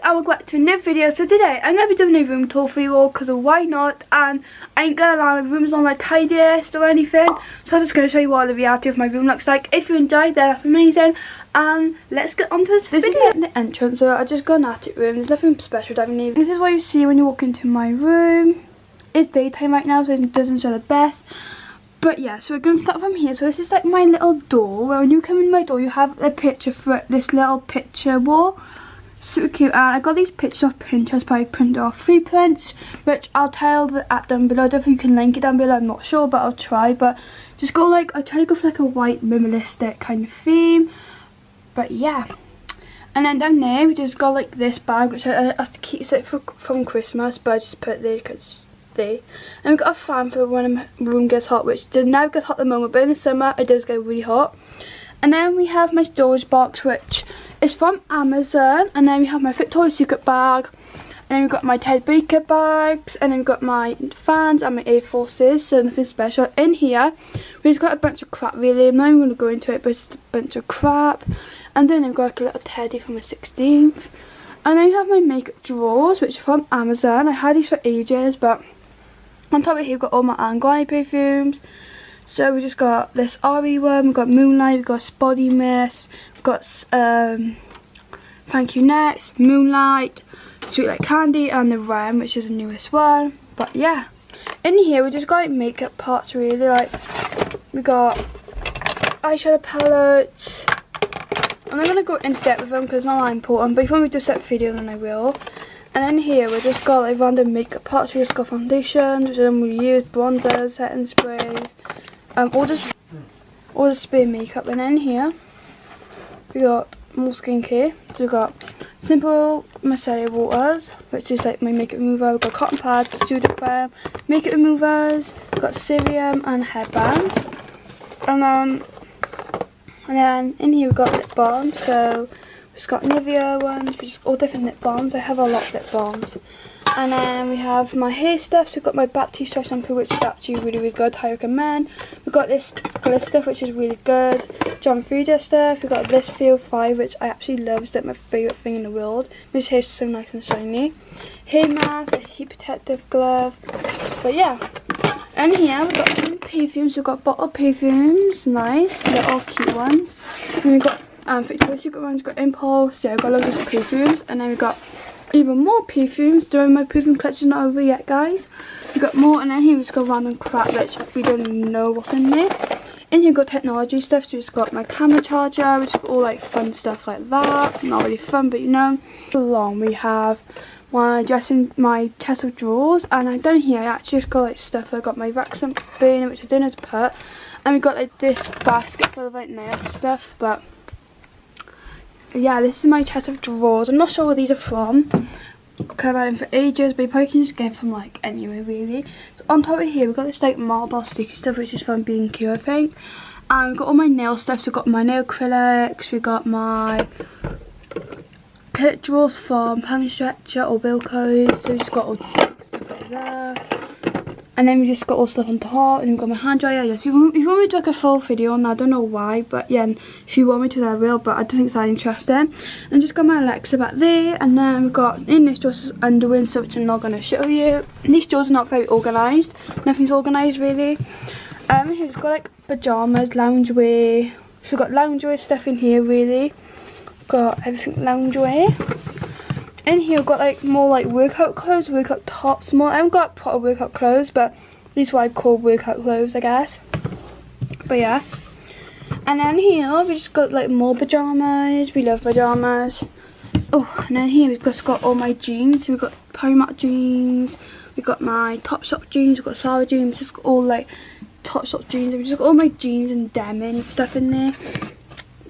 and welcome back to another video. So today I'm going to be doing a room tour for you all because why not, and I ain't gonna lie, my room's not like tidiest or anything, so I'm just going to show you what the reality of my room looks like. If you enjoyed that, that's amazing, and let's get on to this video. This is the entrance, so I just got an attic room. There's nothing special that we need. This is what you see when you walk into my room. It's daytime right now, so it doesn't show the best. But yeah, so we're going to start from here. So this is like my little door, where when you come in my door you have a picture for this little picture wall. Super cute. And I got these pictures off Pinterest, but I printed off 3 prints, which I'll tell the app down below. I don't know if you can link it down below, I'm not sure, but I'll try. But just go like, I try to go for like a white minimalistic kind of theme. But yeah. And then down there we just got like this bag, which I have to keep it from Christmas, but I just put it there because and we've got a fan for when my room gets hot, which does now get hot at the moment, but in the summer it does get really hot. And then we have my storage box, which is from Amazon. And then we have my Victoria's Secret bag, and then we've got my Ted Baker bags, and then we've got my fans and my Air Forces, so nothing special. In here we've got a bunch of crap really. I'm not even going to go into it, but it's just a bunch of crap. And then we've got like a little teddy for my 16th. And then we have my makeup drawers, which are from Amazon. I had these for ages, but on top of here we've got all my Angwani perfumes. So we just got this RE one, we've got Moonlight, we've got Spotty Mist, we've got Thank You Next, Moonlight, Sweet Like Candy, and the Rem, which is the newest one. But yeah, in here we just got like makeup parts really, like we got eyeshadow palettes. I'm not going to go into depth with them because it's not that important, but if you want me to do a separate video then I will. And then here we just got like random makeup parts. We just got foundations, which I don't really use, bronzers, setting sprays, all the spray makeup. And then here we got more skincare. So we got simple micellar waters, which is like my makeup remover. We've got cotton pads, Sudocrem, makeup removers, we've got serum and headband. And then in here we've got lip balm. So we've got Nivea ones, which is all different lip balms. I have a lot of lip balms. And then we have my hair stuff. So we've got my Baptiste shampoo, which is actually really, really good. I recommend. We've got this glitter stuff, which is really good. John Frieda stuff. We've got this Feel 5, which I absolutely love. It's like my favourite thing in the world. This hair's so nice and shiny. Hair mask, a heat protective glove. But yeah. And here we've got some perfumes. We've got bottle perfumes. Nice. Little cute ones. And we've got Victoria's Secret ones, got Impulse, yeah, I've got loads of perfumes. And then we've got even more perfumes. Doing my perfume collection not over yet, guys. We've got more, and then here we've just got random crap which we don't even know what's in there. In here we've got technology stuff, so we've just got my camera charger, which is all like fun stuff like that. Not really fun, but you know. Along we have my chest of drawers, and down here I actually just got like stuff. I got my Vaxxum burner, which I don't know how to put, and we've got like this basket full of like nail stuff. But yeah, this is my chest of drawers. I'm not sure where these are from, because I've had them for ages, but you probably can just get them from like anywhere really. So on top of here we've got this like marble sticky stuff, which is from B&Q I think. And we've got all my nail stuff. So we've got my nail acrylics, we've got my drawers from Palm Stretcher or Wilco's. So we've just got all stuff like that. And then we just got all stuff on top, and we've got my hand dryer. Yes, if you want me to do like a full video on that, I don't know why, but yeah, if you want me to, I will, but I don't think it's that interesting. And just got my Alexa back there, and then we've got in this drawers underwear and stuff, which I'm not going to show you. And these drawers are not very organised. Nothing's organised really. Here's got like pyjamas, loungewear. So we've got loungewear stuff in here really. Got everything loungewear. In here we've got like more like workout clothes, workout tops more. I haven't got proper workout clothes, but these are what I call workout clothes, I guess. But yeah. And then here we just got like more pyjamas. We love pyjamas. Oh, and then here we've just got all my jeans. We've got Primark jeans. We've got my Topshop jeans. We've got Zara jeans. Just got all like Topshop jeans. We've just got all my jeans and denim and stuff in there.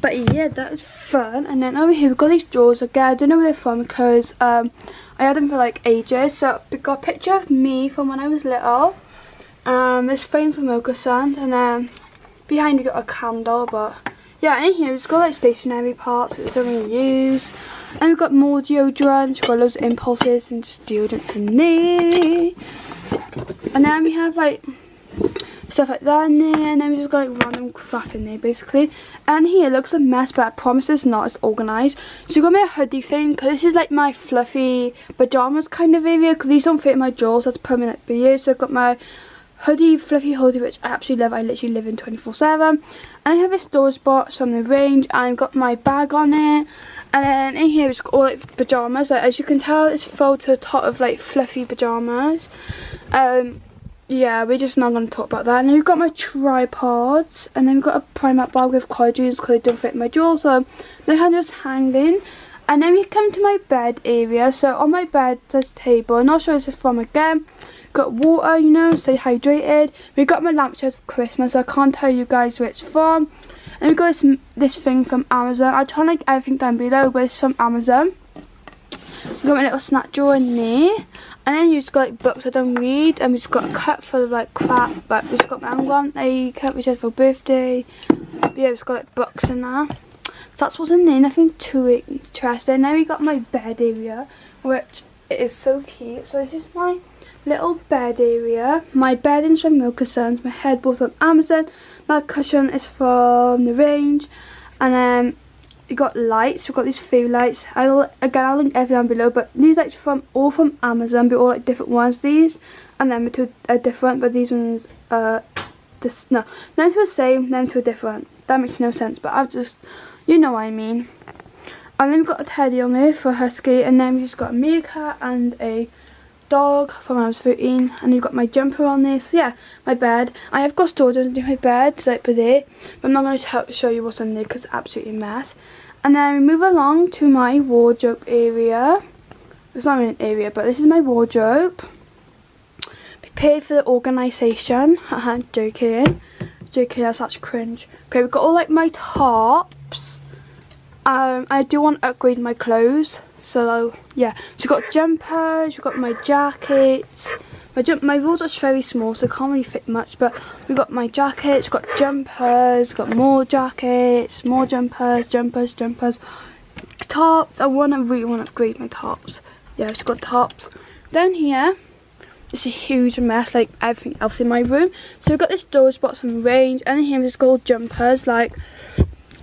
But yeah, that is fun. And then over here we've got these drawers again. I don't know where they're from because I had them for like ages. So we've got a picture of me from when I was little. There's frames from Mocha Sand, and then behind we got a candle. But yeah, in here we've got like stationery parts which we don't really use. And we've got more deodorants. We've got loads of Impulses and just deodorants in there. And then we have like stuff like that in there, and then we just got like random crap in there basically. And here looks a mess, but I promise it's not, it's organised. So you got my hoodie thing, because this is like my fluffy pyjamas kind of area, because these don't fit in my drawers, so that's permanent video. So I've got my hoodie, fluffy hoodie, which I absolutely love. I literally live in 24/7. And I have a storage box from the range, and I've got my bag on it. And then in here it's got all like pyjamas. Like, as you can tell, it's full to the top of like fluffy pyjamas. Yeah, we're just not going to talk about that. And then we've got my tripods, and then we've got a Primark bag with collagens because they don't fit in my drawer, so they can just hang in. And then we come to my bed area. So on my bed there's a table, and I'll show you this from again. Got water, you know, stay hydrated. We got my lampshade for Christmas, so I can't tell you guys where it's from. And we got this thing from Amazon. I'll try and link everything down below, but it's from Amazon. We got my little snack drawer in there. And then you just got like books I don't read, and we just got a cup full of like crap. But we just got my a cup which I had for birthday. But yeah, we just got like books in there. So that's what's in there, nothing too interesting. Then we got my bed area, which is so cute. So this is my little bed area. My bedding's from Wilkinson's, my headboard's from Amazon, my cushion is from the range, and then we got lights. We've got these few lights. I'll link everything down below, but these lights all from Amazon, but all like different ones. These and them two are different, but these ones them two are the same, them two are different. That makes no sense, but I've just, you know what I mean. And then we've got a teddy on there for a husky, and then we've just got a meerkat and a dog from when I was 13, and you've got my jumper on this. So yeah, my bed. I have got storage under my bed, so like there, but I'm not going to show you what's in there because it's absolutely a mess. And then we move along to my wardrobe area. It's not really an area, but this is my wardrobe. Prepared for the organisation. Joking, that's such cringe. Okay, we've got all like my tops. I do want to upgrade my clothes. So yeah, so we've got jumpers, we've got my jackets. My wardrobe's very small, so it can't really fit much, but we've got my jackets, got jumpers, got more jackets, more jumpers, tops. I really want to upgrade my tops. Yeah, it's got tops. Down here, it's a huge mess, like everything else in my room. So we've got this storage box from Range, and in here we've just got all jumpers, like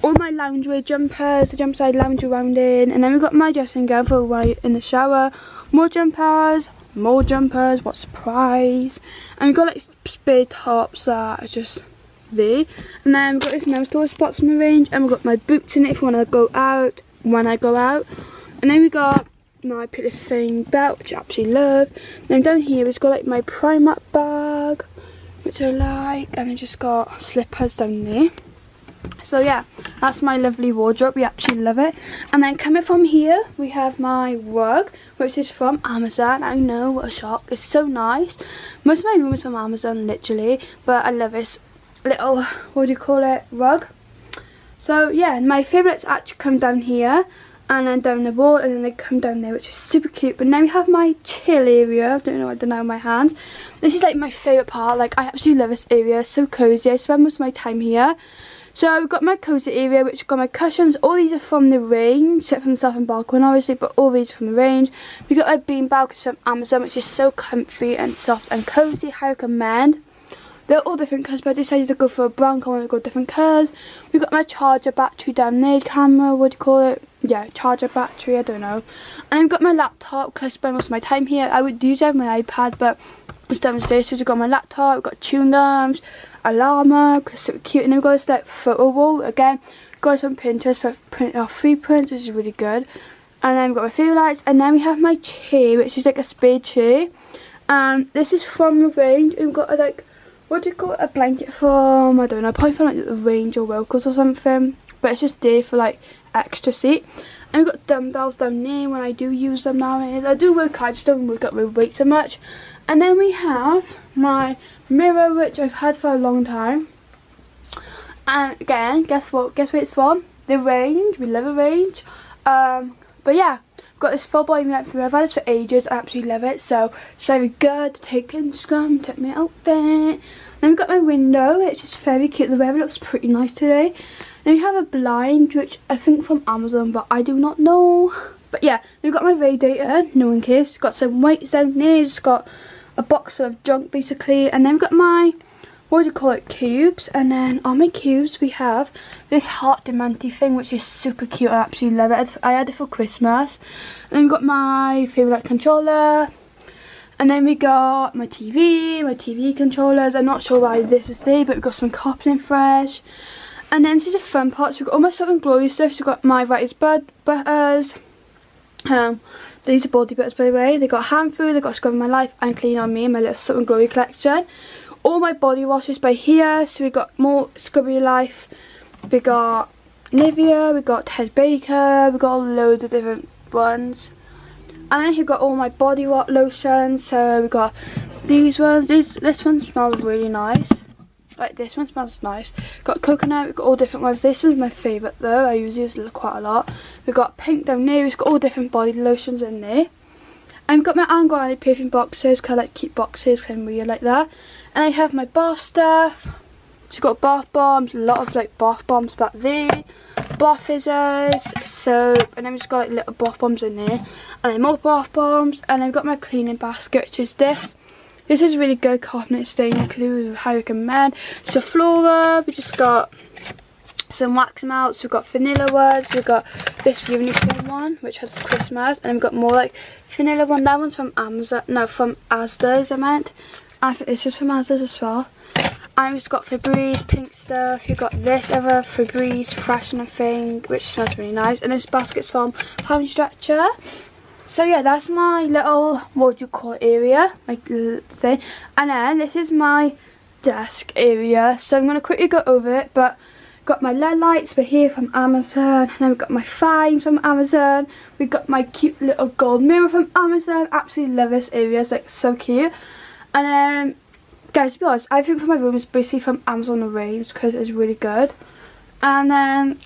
all my loungewear jumpers, the jumpers I lounge around in, and then we've got my dressing gown for while in the shower, more jumpers, what surprise. And we've got like spare tops that are just there, and then we've got this now storage box from the Range, and we've got my boots in it if I want to go out, when I go out. And then we got my pretty thing belt, which I absolutely love. And then down here we've got like my Primark bag, which I like, and I just got slippers down there. So yeah, that's my lovely wardrobe. We absolutely love it. And then coming from here, we have my rug, which is from Amazon. I know, what a shock. It's so nice. Most of my room is from Amazon, literally, but I love this little, what do you call it, rug. So yeah, my favourites actually come down here, and then down the wall, and then they come down there, which is super cute. But now we have my chill area. I don't know in my hands. This is like my favourite part. Like, I absolutely love this area. It's so cozy. I spend most of my time here. So I've got my cozy area, which got my cushions. All these are from the Range, except from the South and Balcony obviously, but all these are from the Range. We got a bean bag from Amazon, which is so comfy and soft and cozy. I recommend. They're all different colours, but I decided to go for a brown because I want to go different colours. We got my charger battery down there, camera, what do you call it? Yeah, charger battery, I don't know. And I've got my laptop because I spend most of my time here. I would usually have my iPad, but it's downstairs. So we've got my laptop, we've got chewing gums, a llama, because it's super cute. And then we've got this like photo wall again. Got some Pinterest, but printed off 3 prints, which is really good. And then we've got my fairy lights, and then we have my chair, which is like a spade chair. And this is from the Range. And we've got a, like, what do you call it, a blanket from, I don't know, probably from like the Range or Wilkos or something. But it's just there for like extra seat. And we've got dumbbells down there when I do use them nowadays. I do work out, I just don't work up with weight so much. And then we have my mirror, which I've had for a long time. And again, guess what? Guess where it's from? The Range. We love a Range. But yeah, I've got this full body mirror. I've had this for ages. I absolutely love it. So it's very good to take Instagram, take my outfit. Then we've got my window. It's just very cute. The weather looks pretty nice today. Then we have a blind, which I think from Amazon, but I do not know. But yeah, we've got my radiator. No one cares. Got some weights down there. Just got a box full of junk basically. And then we've got my what do you call it, cubes. And then on my cubes we have this heart diamante thing, which is super cute. I absolutely love it. I had it for Christmas. And then we've got my favourite controller. And then we got my TV controllers. I'm not sure why this is there, but we've got some Coplin Fresh. And then this is the fun part. So we've got all my Soap and Glory stuff. So we've got my Writer's Butters. These are body butters, by the way. They got Hand Food, they got Scrub My Life and Clean On Me, my little Soap and Glory collection. All my body washes by here. So we got more Scrub Your Life. We got Nivea, we got Ted Baker, we got loads of different ones. And then you've got all my body lotions. So we got these ones. This one smells really nice. Like this one smells nice. Got coconut. We've got all different ones. This one's my favourite though. I use this quite a lot. We've got pink down there. We've got all different body lotions in there. And I've got my Angora perfume boxes, because I like to keep boxes because I'm really like that. And I have my bath stuff. So we've got bath bombs, a lot of like bath bombs back there. Bath fizzers, soap, and then we've just got like little bath bombs in there. And then more bath bombs. And I've got my cleaning basket, which is this. This is really good cosmetic stain. I could highly recommend. So Flora, we just got some wax melts. We've got vanilla ones. We've got this unicorn one, which has Christmas, and we've got more like vanilla one. That one's from Amazon. No, from Asda's. I meant. I think this is from Asda's as well. And we've got Febreze pink stuff. We've got this other Febreze freshener thing, which smells really nice. And this basket's from Home Stretcher. So yeah, that's my little, what do you call it, area, my little thing. And then this is my desk area. So I'm going to quickly go over it, but got my LED lights for here from Amazon. And then we've got my fines from Amazon. We've got my cute little gold mirror from Amazon. Absolutely love this area, it's like so cute. And then, guys, to be honest, I think for my room is basically from Amazon range because it's really good. And then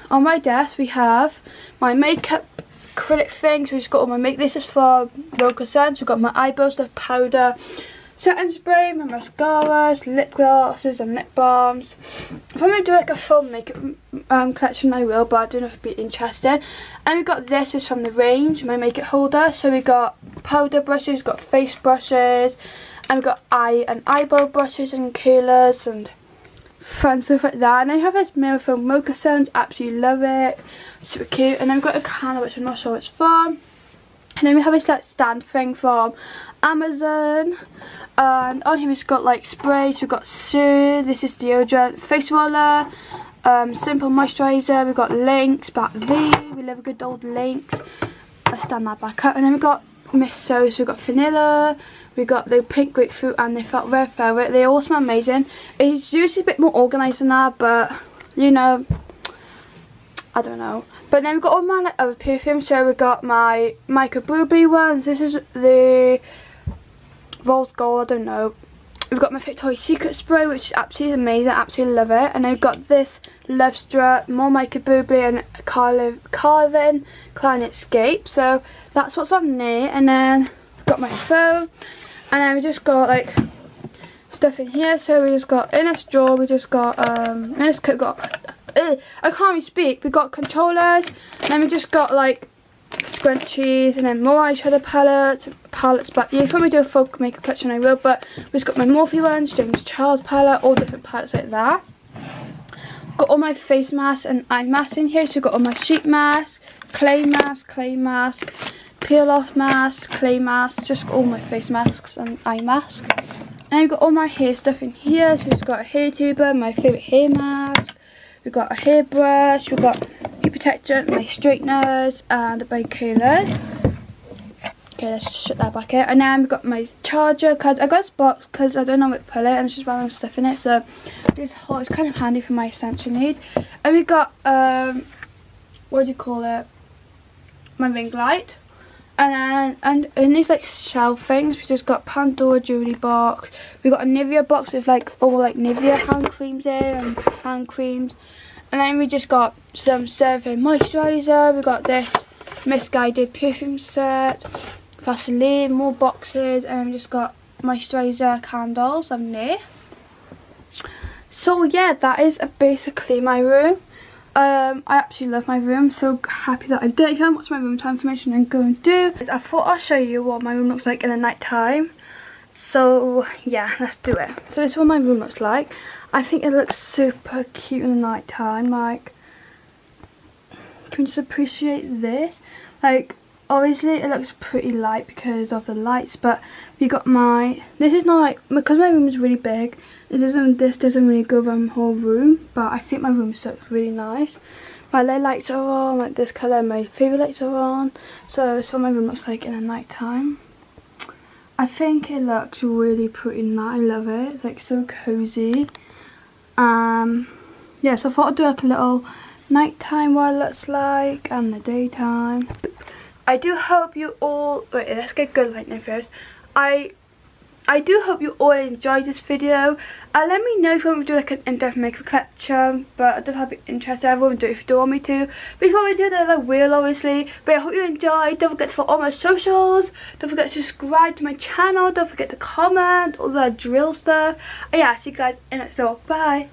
on my desk we have my makeup acrylic things. We just got all my make. This is for local scents. We've got my eyebrow stuff, powder, setting spray, my mascaras, lip glosses and lip balms. If I'm going to do like a full makeup collection I will, but I don't know if it'd be interesting. And we got this is from the range, my makeup holder. So we got powder brushes, got face brushes, and we've got eye and eyebrow brushes and curlers and fun stuff like that. And I have this mirror from Mocha Sounds, absolutely love it, super cute. And then we've got a candle which I'm not sure what it's from. And then we have this like stand thing from Amazon. And on here we've got like sprays. We've got Sue, this is deodorant, face roller, simple moisturiser. We've got Lynx back there. We love a good old Lynx. Let's stand that back up. And then we've got Miss So. So we've got vanilla. We got the pink grapefruit and the red velvet. They all smell amazing. It's usually a bit more organised than that, but you know, I don't know. But then we've got all my like, other perfumes. So we've got my Michael Bublé ones. This is the Rose Gold, I don't know. We've got my Victoria's Secret spray, which is absolutely amazing. I absolutely love it. And then we've got this Love Strut, more Michael Bublé and Calvin Klein Escape. So that's what's on there. And then we've got my phone. And then we just got like stuff in here. So we just got in this drawer. We just got in this kit got. I can't really speak. We got controllers. And then we just got like scrunchies and then more eyeshadow palettes. But yeah, if we do a full makeup collection, I will. But we just got my Morphe ones, James Charles palette, all different palettes like that. Got all my face masks and eye masks in here. So we've got all my sheet mask, clay mask. Peel off mask, clay mask, just all my face masks and eye mask. And we've got all my hair stuff in here. So we've got a hair tuber, my favourite hair mask. We've got a hairbrush, we've got heat protection, my straighteners and my curlers. Okay, let's shut that back in. And then we've got my charger, because I got this box because I don't know where to put it and it's just random stuff in it. So this whole is kind of handy for my essential need. And we've got, what do you call it? My ring light. And in these like shelf things, we just got Pandora jewelry box. We got a Nivea box with like all like Nivea hand creams there and hand creams. And then we just got some CeraVe moisturiser. We got this Misguided perfume set, Vaseline, more boxes, and then we just got moisturiser candles on there. So yeah, that is basically my room. I absolutely love my room, so happy that I did it. If you haven't watched my room tour information, then go and do. I thought I'll show you what my room looks like in the night time. So yeah, let's do it. So this is what my room looks like. I think it looks super cute in the night time. Like, can you just appreciate this? Like, obviously it looks pretty light because of the lights, but we got this is not like, because my room is really big, this doesn't really go over my whole room, but I think my room looks really nice. My lights are on, like this colour, my favourite lights are on. So this is what my room looks like in the night time. I think it looks really pretty nice. I love it. It's like so cozy. Yeah, so I thought I'd do like a little nighttime what it looks like and the daytime. I do hope you all, wait, let's get good lighting first. I do hope you all enjoyed this video. Let me know if you want me to do like an in-depth makeup collection, but I don't have interested. I won't do it if you don't want me to. Before we do that, I will obviously. But I hope you enjoyed. Don't forget to follow all my socials. Don't forget to subscribe to my channel. Don't forget to comment, all the drill stuff. And yeah, see you guys in the next video. Bye.